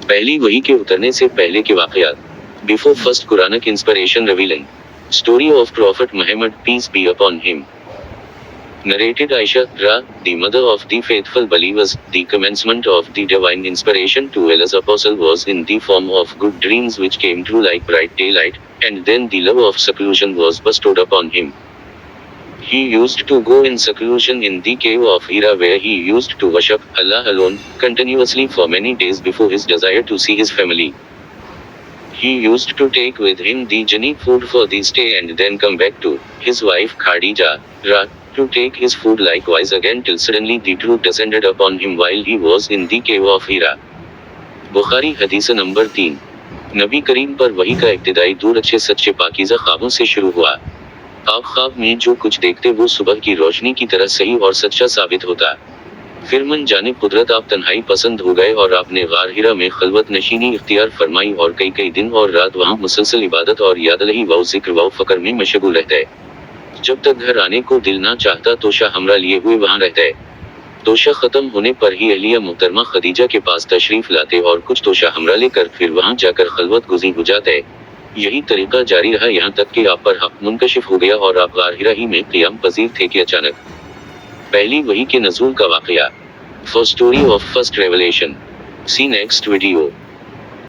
पहली वही के उतरने से पहले के वाक़यात। Before first Quranic inspiration revealing. Story of prophet Muhammad, peace be upon him. Narrated Aisha, Ra, the mother of the faithful believers. The commencement of the divine inspiration to Allah's apostle was in the form of good dreams which came true like bright daylight, and then the love of seclusion was bestowed upon him. He used to go in seclusion in the cave of Hira where he used to worship Allah alone, continuously for many days before his desire to see his family. He used to take with him the genie food for the stay and then come back to his wife Khadija, Ra, to take his food likewise again till suddenly the truth descended upon him while he was in the cave of Hira. Bukhari हदीस number 3। नबी करीम पर वही का इब्तिदाई दौर अच्छे सच्चे पाकीज़ा ख्वाबों से शुरू हुआ। आप ख्वाब में जो कुछ देखते वो सुबह की रोशनी की तरह सही और सच्चा साबित होता। फिर मन जाने कुदरत आप तन्हाई पसंद हो गए और आपने गार हिरा में खलवत नशीनी इख्तियार फरमाई और कई कई दिन और रात वहाँ मुसलसल इबादत और यादलही व जिक्र व फ़क्र में मशगूल रहते। जब तक घर आने को दिल ना चाहता तोशा हमरा लिए हुए वहाँ रहते। तोशा ख़त्म होने पर ही अहलिया मुहतरमा खदीजा के पास तशरीफ़ लाते और कुछ तोशा हमरा लेकर फिर वहाँ जाकर खलवत गुज़ी हो जाते। यही तरीक़ा जारी रहा यहाँ तक कि आप पर हक़ मुनकशिफ हो गया और आप गार हिरा ही में क़ियाम पज़ीर थे कि अचानक पहली वही के नज़ूल का वाक़या। For story of first revelation, see next video.